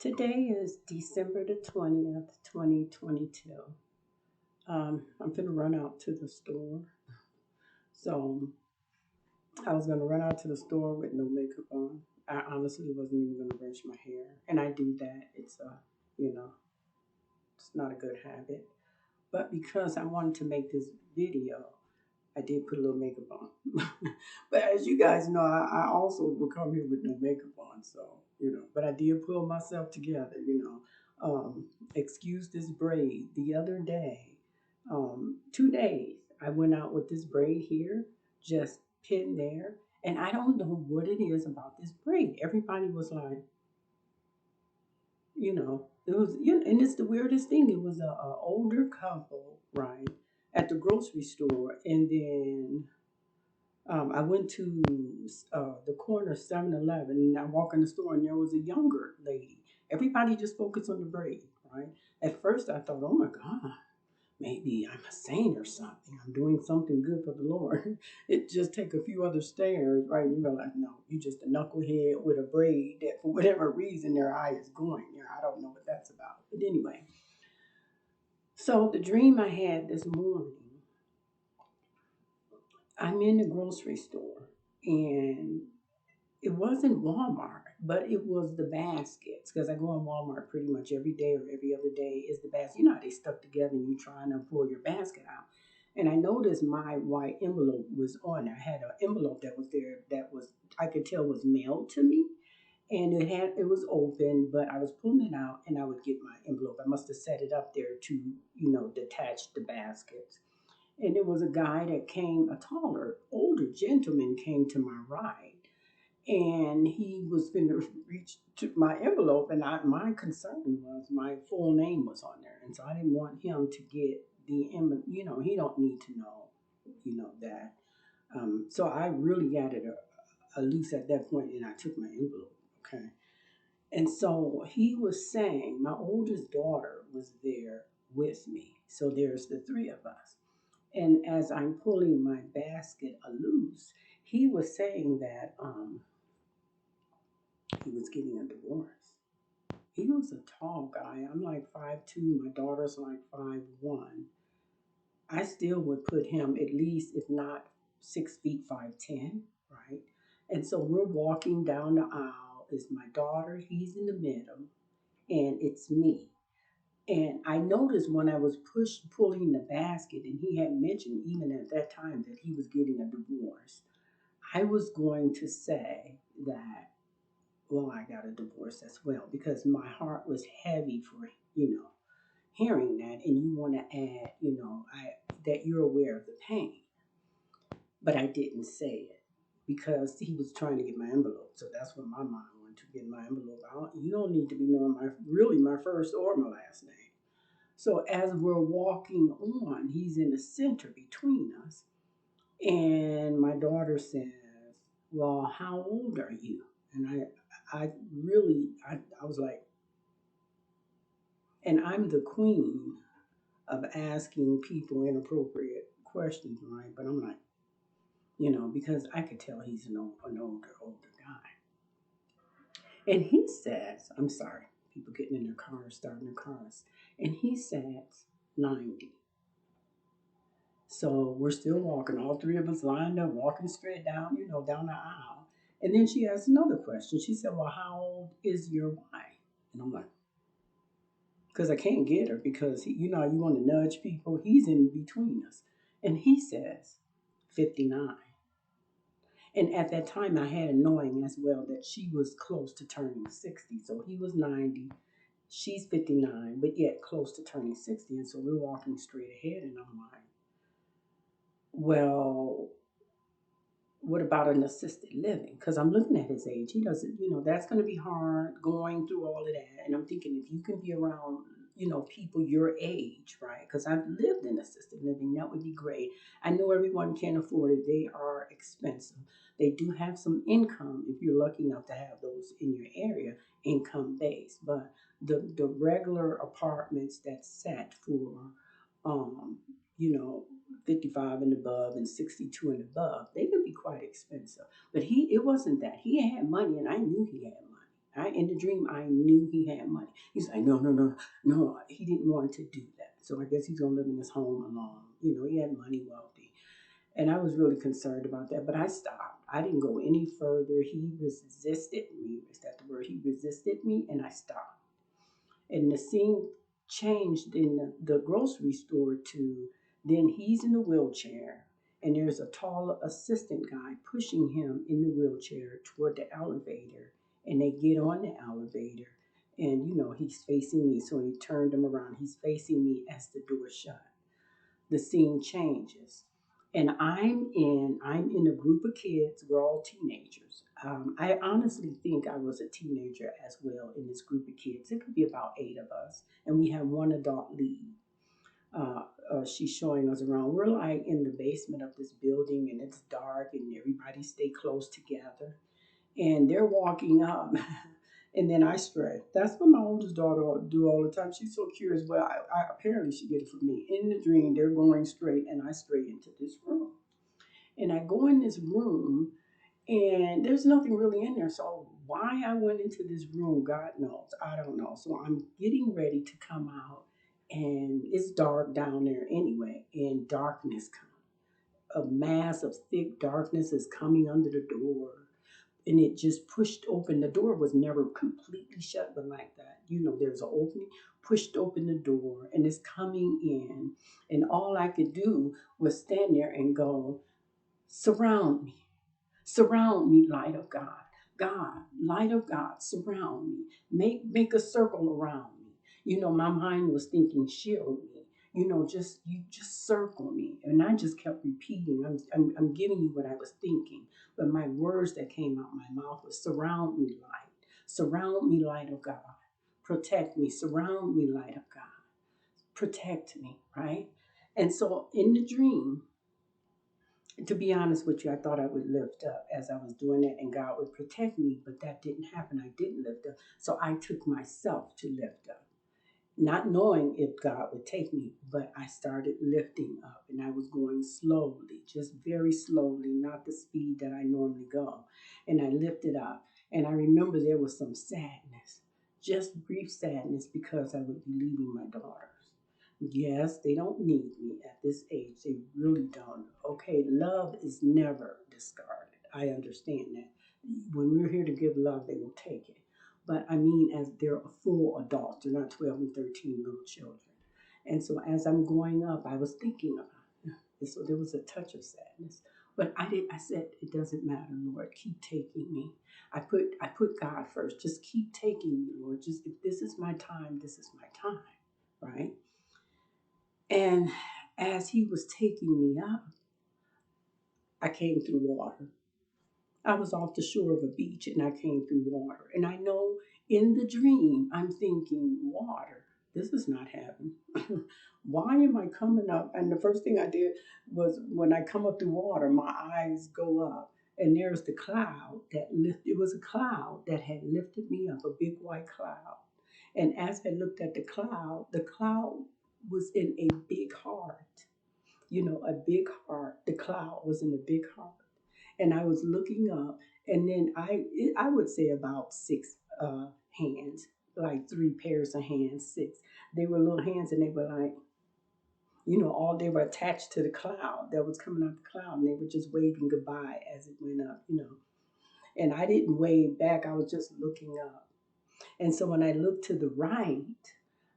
Today is December the 20th, 2022. I'm going to run out to the store. So I was going to run out to the store with no makeup on. I honestly wasn't even going to brush my hair. And I do that. You know, it's not a good habit. But because I wanted to make this video, I did put a little makeup on. But as you guys know, I also will come here with no makeup on. But I did pull myself together. Excuse this braid. The other day, 2 days, I went out with this braid here, just pinned there. And I don't know what it is about this braid. Everybody was like, it was, and it's the weirdest thing. It was a older couple, right, at the grocery store. And then I went to the corner 7-Eleven, and I walk in the store, and there was a younger lady. Everybody just focused on the braid, right? At first, I thought, oh my God, maybe I'm a saint or something. I'm doing something good for the Lord. It just take a few other stares, right? And you realize, no, you just a knucklehead with a braid that for whatever reason their eye is going there. I don't know what that's about. But anyway, so the dream I had this morning, I'm in the grocery store and it wasn't Walmart, but it was the baskets because I go in Walmart pretty much every day or every other day is the basket. You know how they stuck together and you trying to pull your basket out. And I noticed my white envelope was on there. I had an envelope that was there that was I could tell was mailed to me. And it was open, but I was pulling it out and I would get my envelope. I must have set it up there to, detach the baskets. And it was a guy that came, a taller, older gentleman came to my right and he was going to reach to my envelope, and my concern was my full name was on there, and so I didn't want him to get he don't need to know, that. So I really got it a loose at that point, and I took my envelope, okay. And so he was saying my oldest daughter was there with me, so there's the three of us. And as I'm pulling my basket loose, he was saying that he was getting a divorce. He was a tall guy. I'm like 5'2". My daughter's like 5'1". I still would put him at least, if not 6 feet 5'10", right? And so we're walking down the aisle. It's my daughter, he's in the middle, and it's me. And I noticed when I was pulling the basket, and he had mentioned even at that time that he was getting a divorce, I was going to say that, well, I got a divorce as well because my heart was heavy for, hearing that. And you want to add, that you're aware of the pain. But I didn't say it because he was trying to get my envelope. So that's what my mind went to, get my envelope out. You don't need to be knowing my first or my last name. So as we're walking on, he's in the center between us. And my daughter says, well, how old are you? And I was like, and I'm the queen of asking people inappropriate questions, right? But I'm like, because I could tell he's an older guy. And he says, I'm sorry, people getting in their cars, starting their cars. And he says 90. So we're still walking, all three of us lined up, walking straight down, down the aisle. And then she asked another question. She said, well, how old is your wife? And I'm like, because I can't get her because, how you want to nudge people. He's in between us. And he says 59. And at that time, I had a knowing as well that she was close to turning 60. So he was 90. She's 59, but yet close to turning 60. And so we're walking straight ahead. And I'm like, well, what about an assisted living? Because I'm looking at his age. He doesn't, that's going to be hard going through all of that. And I'm thinking if you can be around, people your age, right? Because I've lived in assisted living, that would be great. I know everyone can't afford it. They are expensive. They do have some income if you're lucky enough to have those in your area, income based. But the regular apartments that's set for, um, you know, 55 and above and 62 and above, they can be quite expensive. But it wasn't that. He had money and I knew he had money. in the dream, I knew he had money. He's like, no, no, no, no. He didn't want to do that. So I guess he's gonna live in his home alone. You know, he had money, wealthy. And I was really concerned about that, but I stopped. I didn't go any further. He resisted me. Is that the word? He resisted me, and I stopped. And the scene changed in the grocery store to then he's in the wheelchair, and there's a tall assistant guy pushing him in the wheelchair toward the elevator, and they get on the elevator, and he's facing me, so he turned him around. He's facing me as the door shut. The scene changes, and I'm in a group of kids. We're all teenagers. I honestly think I was a teenager as well in this group of kids. It could be about 8 of us, and we have one adult lead. She's showing us around. We're like in the basement of this building, and it's dark, and everybody stay close together. And they're walking up, and then I stray. That's what my oldest daughter do all the time. She's so curious. Well, apparently she get it from me. In the dream, they're going straight, and I stray into this room. And I go in this room, and there's nothing really in there. So why I went into this room, God knows. I don't know. So I'm getting ready to come out, and it's dark down there anyway, and darkness comes. A mass of thick darkness is coming under the door, and it just pushed open. The door was never completely shut, but like that, there's an opening, pushed open the door, and it's coming in. And all I could do was stand there and go, surround me. Surround me, light of God. God, light of God, surround me. Make a circle around me. My mind was thinking, shield me. Just circle me. And I just kept repeating. I'm giving you what I was thinking. But my words that came out my mouth was surround me, light. Surround me, light of God. Protect me. Surround me, light of God. Protect me, right? And so in the dream, to be honest with you, I thought I would lift up as I was doing it and God would protect me, but that didn't happen. I didn't lift up. So I took myself to lift up, not knowing if God would take me, but I started lifting up and I was going slowly, just very slowly, not the speed that I normally go. And I lifted up, and I remember there was some sadness, just brief sadness, because I would be leaving my daughters. Yes, they don't need me at this age. They really don't. Okay, love is never discarded. I understand that. When we're here to give love, they will take it. But I mean, as they're a full adults, they're not 12 and 13 little children. And so as I'm going up, I was thinking about it. And so there was a touch of sadness. But I said, it doesn't matter, Lord. Keep taking me. I put God first. Just keep taking me, Lord. Just if this is my time, this is my time. Right? And as he was taking me up, I came through water. I was off the shore of a beach and I came through water. And I know in the dream, I'm thinking, water, this is not heaven. Why am I coming up? And the first thing I did was when I come up through water, my eyes go up. And there's the cloud that lifted. It was a cloud that had lifted me up, a big white cloud. And as I looked at the cloud was in a big heart. A big heart. The cloud was in a big heart, and I was looking up, and then I would say about six hands, like three pairs of hands, six. They were little hands, and they were like, all they were attached to the cloud that was coming out the cloud, and they were just waving goodbye as it went up. And I didn't wave back. I was just looking up. And so when I looked to the right,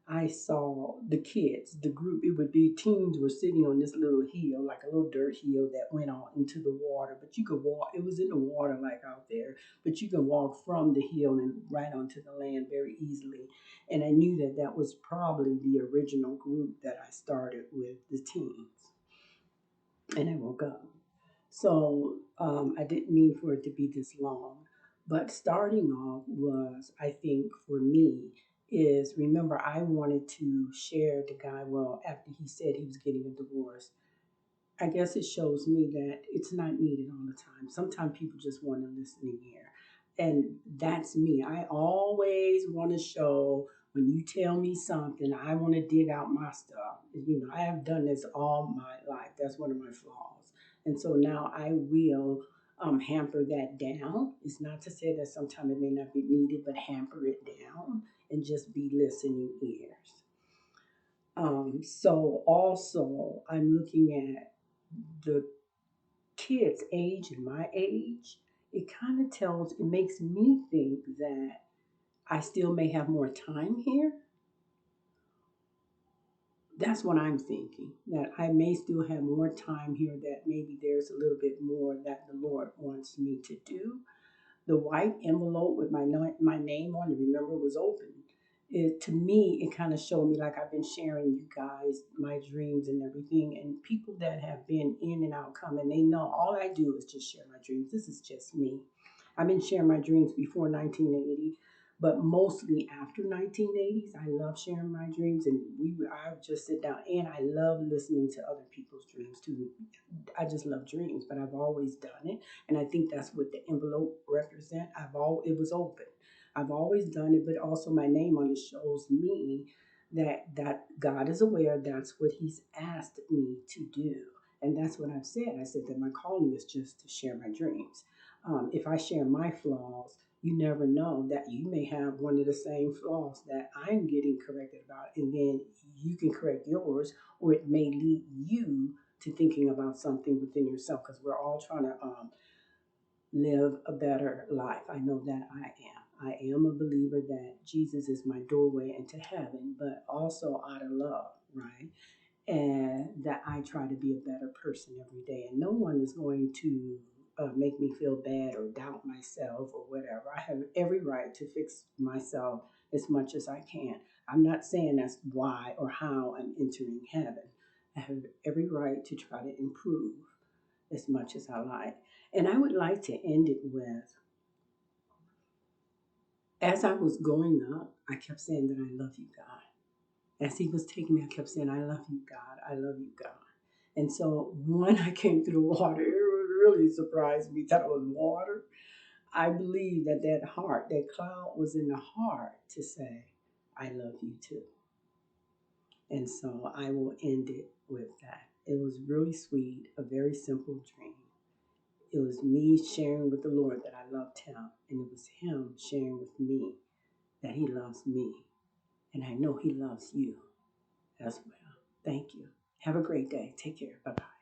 I saw the kids, the group. It would be teens were sitting on this little hill, like a little dirt hill that went out into the water. But you could walk, it was in the water like out there, but you can walk from the hill and right onto the land very easily. And I knew that that was probably the original group that I started with, the teens. And I woke up. So I didn't mean for it to be this long. But starting off was, I think, for me, is remember, I wanted to share the guy, well, after he said he was getting a divorce. I guess it shows me that it's not needed all the time. Sometimes people just want a listening ear. And that's me. I always want to show when you tell me something, I want to dig out my stuff. I have done this all my life. That's one of my flaws. And so now I will. hamper that down. It's not to say that sometimes it may not be needed, but hamper it down and just be listening ears. So also, I'm looking at the kids' age and my age. It kind of it makes me think that I still may have more time here. That's what I'm thinking. That I may still have more time here, that maybe there's a little bit more that the Lord wants me to do. The white envelope with my name on it, remember, was open. It, to me, it kind of showed me, like I've been sharing you guys my dreams and everything, and people that have been in and out coming, they know all I do is just share my dreams. This is just me. I've been sharing my dreams before 1980, but mostly after 1980s. I love sharing my dreams, and I would just sit down, and I love listening to other people's dreams too. I just love dreams, but I've always done it, and I think that's what the envelope represent. It was open. I've always done it, but also my name on it shows me that God is aware. That's what He's asked me to do, and that's what I've said. I said that my calling is just to share my dreams. If I share my flaws, you never know that you may have one of the same flaws that I'm getting corrected about, and then you can correct yours, or it may lead you to thinking about something within yourself, because we're all trying to live a better life. I know that I am. I am a believer that Jesus is my doorway into heaven, but also out of love, right? And that I try to be a better person every day. And no one is going to make me feel bad or doubt myself or whatever. I have every right to fix myself as much as I can. I'm not saying that's why or how I'm entering heaven. I have every right to try to improve as much as I like. And I would like to end it with, as I was going up, I kept saying that I love you, God. As He was taking me, I kept saying, I love you, God. I love you, God. And so when I came through the water, it really surprised me that it was water. I believe that that heart, that cloud was in the heart to say, I love you too. And so I will end it with that. It was really sweet, a very simple dream. It was me sharing with the Lord that I loved Him, and it was Him sharing with me that He loves me. And I know He loves you as well. Thank you. Have a great day. Take care. Bye bye.